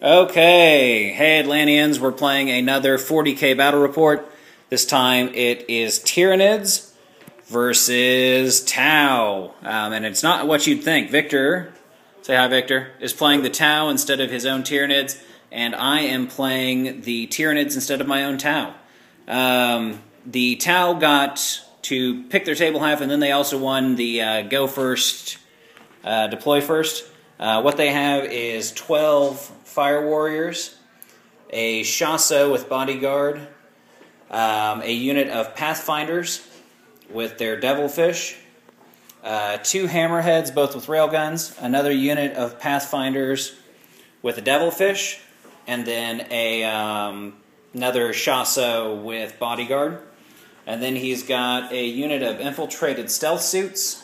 Okay, hey Atlanteans, we're playing another 40k battle report. This time it is Tyranids versus Tau. And it's not what you'd think. Victor, say hi Victor, is playing the Tau instead of his own Tyranids, and I am playing the Tyranids instead of my own Tau. The Tau got to pick their table half, and then they also won the go first, deploy first. What they have is 12 Fire Warriors, a Shaso with Bodyguard, a unit of Pathfinders with their Devilfish, 2 Hammerheads, both with Railguns, another unit of Pathfinders with a Devilfish, and then another Shaso with Bodyguard. And then he's got a unit of Infiltrated Stealth Suits,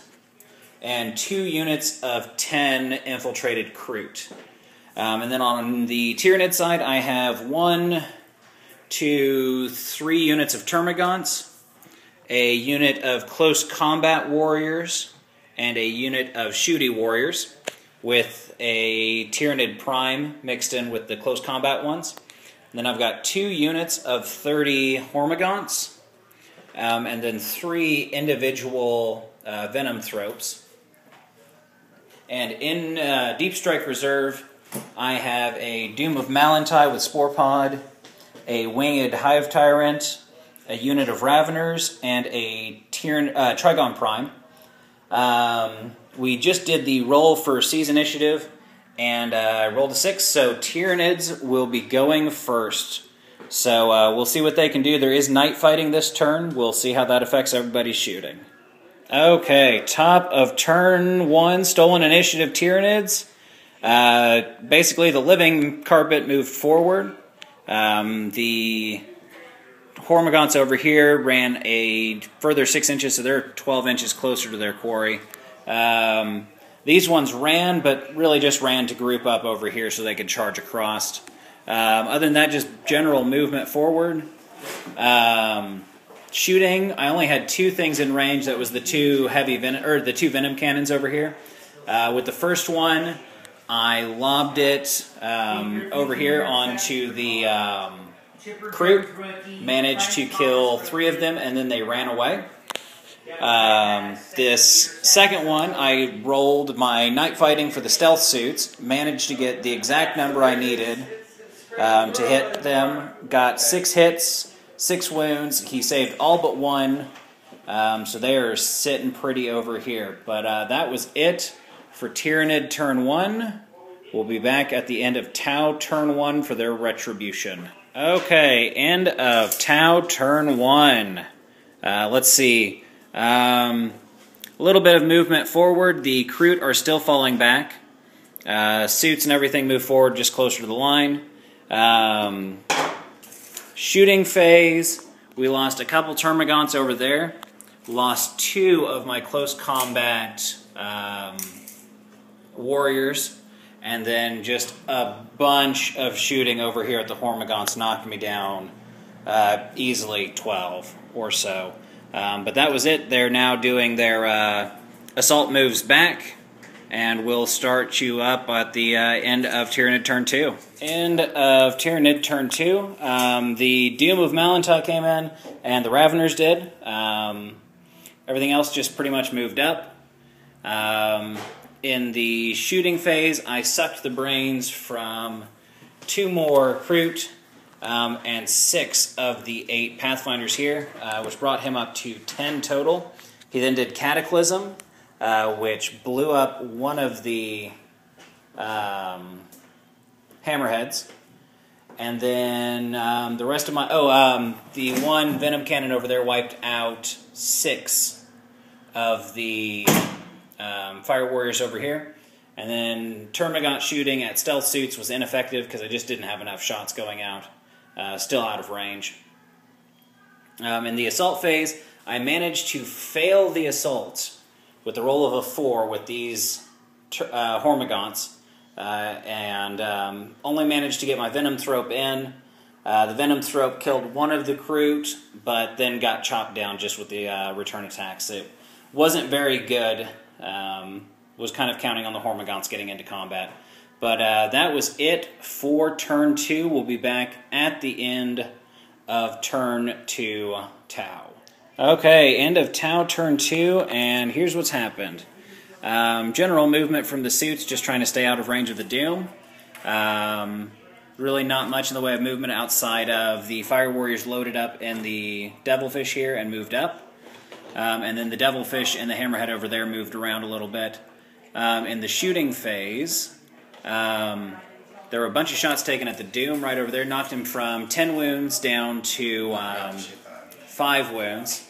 and 2 units of 10 Infiltrated Kroot. And then on the Tyranid side, I have 1, 2, 3 units of Termagants, a unit of Close Combat Warriors, and a unit of Shooty Warriors, with a Tyranid Prime mixed in with the Close Combat ones. And then I've got 2 units of 30 Hormagaunts, and then 3 individual Venom Thropes. And in Deep Strike Reserve, I have a Doom of Malantai with Spore Pod, a Winged Hive Tyrant, a unit of Raveners, and a Trigon Prime. We just did the roll for Siege Initiative, and I rolled a 6, so Tyranids will be going first. So we'll see what they can do. There is night fighting this turn. We'll see how that affects everybody's shooting. Okay, top of turn 1, Stolen Initiative Tyranids. Basically, the Living Carpet moved forward. The Hormagaunts over here ran a further 6 inches, so they're 12 inches closer to their quarry. These ones ran, but really just ran to group up over here so they could charge across. Other than that, just general movement forward. Shooting, I only had 2 things in range. That was the 2 venom cannons over here. With the first one, I lobbed it over here onto the Kroot. Managed to kill 3 of them, and then they ran away. This second one, I rolled my night fighting for the stealth suits. Managed to get the exact number I needed to hit them. Got 6 hits. 6 wounds. He saved all but 1, so they are sitting pretty over here. But that was it for Tyranid turn 1. We'll be back at the end of Tau turn 1 for their retribution. Okay, end of Tau turn 1. Let's see. A little bit of movement forward. The Kroot are still falling back. Suits and everything move forward just closer to the line. Shooting phase, we lost a couple Termagants over there. Lost 2 of my close combat warriors. And then just a bunch of shooting over here at the Hormagaunts knocked me down easily 12 or so. But that was it. They're now doing their assault moves back. And we'll start you up at the end of Tyranid turn 2. End of Tyranid turn 2. The Doom of Malantai came in, and the Raveners did. Everything else just pretty much moved up. In the shooting phase, I sucked the brains from 2 more Kroot and 6 of the 8 Pathfinders here, which brought him up to 10 total. He then did Cataclysm, which blew up one of the Hammerheads. And then the rest of my... the 1 Venom Cannon over there wiped out 6 of the Fire Warriors over here. And then Termagant shooting at Stealth Suits was ineffective because I just didn't have enough shots going out. Still out of range. In the assault phase, I managed to fail the assault with the roll of a 4 with these Hormagaunts, and only managed to get my Venom Thrope in. The Venom Thrope killed 1 of the Kroot, but then got chopped down just with the return attacks. It wasn't very good. Was kind of counting on the Hormagaunts getting into combat. But that was it for turn 2. We'll be back at the end of turn 2 Tau. Okay, end of Tau turn 2, and here's what's happened. General movement from the suits, just trying to stay out of range of the Doom. Really not much in the way of movement outside of the Fire Warriors loaded up in the Devilfish here and moved up. And then the Devilfish and the Hammerhead over there moved around a little bit. In the shooting phase, there were a bunch of shots taken at the Doom right over there, knocked him from 10 wounds down to 5 wounds.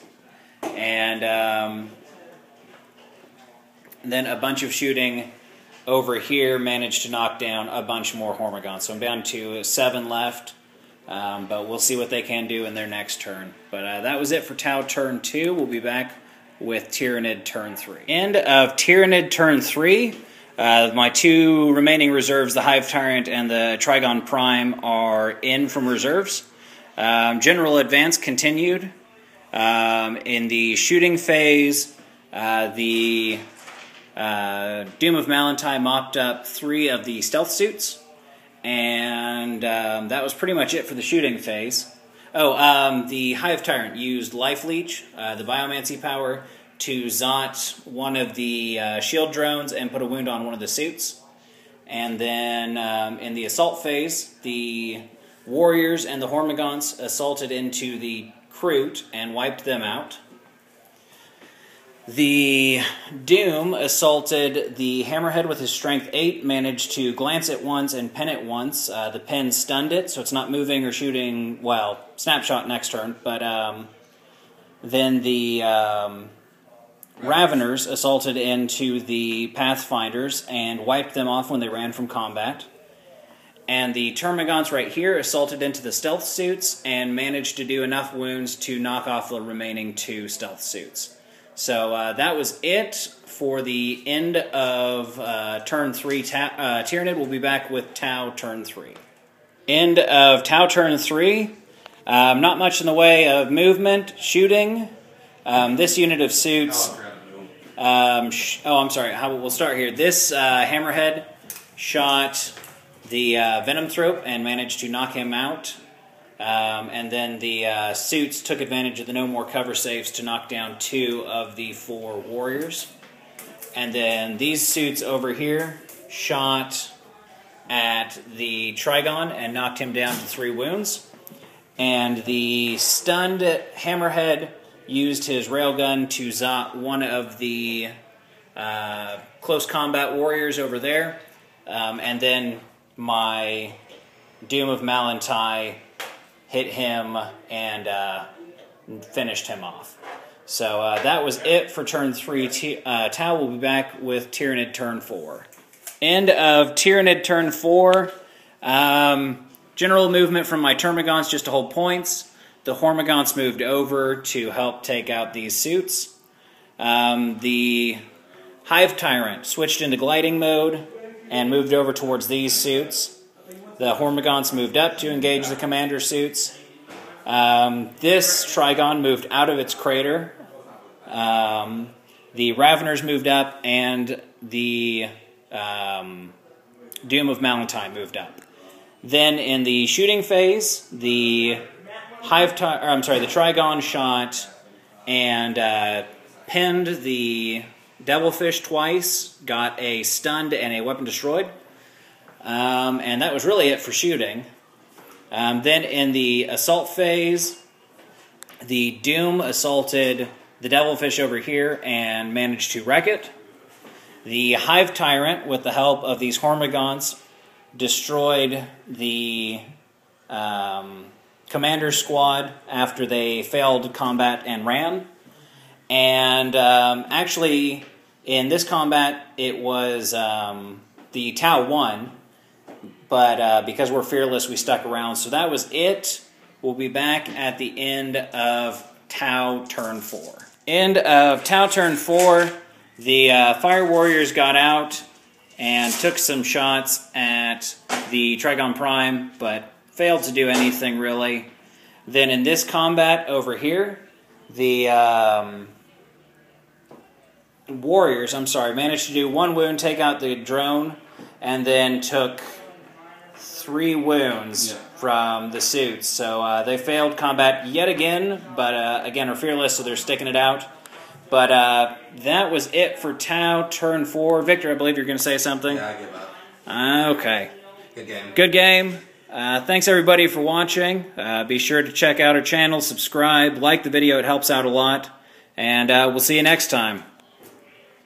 And then a bunch of shooting over here managed to knock down a bunch more Hormagaunts. So I'm down to 7 left, but we'll see what they can do in their next turn. But that was it for Tau turn 2. We'll be back with Tyranid turn 3. End of Tyranid turn 3. My 2 remaining reserves, the Hive Tyrant and the Trigon Prime, are in from reserves. General advance continued. In the shooting phase, the Doom of Malantine mopped up 3 of the stealth suits, and that was pretty much it for the shooting phase. The Hive Tyrant used Life Leech, the Biomancy power, to Zot one of the shield drones and put a wound on one of the suits. And then in the assault phase, the Warriors and the Hormagaunts assaulted into the Kroot and wiped them out. The Doom assaulted the Hammerhead with his Strength 8, managed to glance it once and pen it once. The pen stunned it, so it's not moving or shooting, well, snapshot next turn. But then the Raveners assaulted into the Pathfinders and wiped them off when they ran from combat. And the Termagants right here assaulted into the stealth suits and managed to do enough wounds to knock off the remaining 2 stealth suits. So that was it for the end of turn 3 Tyranid. We'll be back with Tau turn 3. End of Tau turn 3. Not much in the way of movement, shooting. This unit of suits... I'm sorry. We'll start here. This Hammerhead shot the Venom Thrope and managed to knock him out. And then the suits took advantage of the no more cover saves to knock down 2 of the 4 warriors. And then these suits over here shot at the Trigon and knocked him down to 3 wounds. And the stunned Hammerhead used his railgun to Zot one of the close combat warriors over there. And then my Doom of Malantine hit him and finished him off. So that was it for turn 3. Tau will be back with Tyranid turn 4. End of Tyranid turn 4. General movement from my Termagants just to hold points. The Hormagaunts moved over to help take out these suits. The Hive Tyrant switched into gliding mode and moved over towards these suits. The Hormagaunts moved up to engage the commander suits. This Trigon moved out of its crater. The Raveners moved up, and the Doom of Malantine moved up. Then in the shooting phase, the Trigon shot and pinned the Devilfish twice, got a stunned and a weapon destroyed. And that was really it for shooting. Then in the assault phase, the Doom assaulted the Devilfish over here and managed to wreck it. The Hive Tyrant, with the help of these Hormagaunts, destroyed the commander squad after they failed combat and ran. And actually, in this combat, it was the Tau won. But because we're fearless, we stuck around. So that was it. We'll be back at the end of Tau turn 4. End of Tau turn 4. The Fire Warriors got out and took some shots at the Trigon Prime, but failed to do anything really. Then in this combat over here, the Warriors, managed to do 1 wound, take out the drone, and then took 3 wounds from the suits. So they failed combat yet again, but again are fearless, so they're sticking it out. But that was it for Tau, turn 4. Victor, I believe you're going to say something? Yeah, I give up. Okay. Good game. Good game. Thanks everybody for watching. Be sure to check out our channel, subscribe, like the video, it helps out a lot. And we'll see you next time.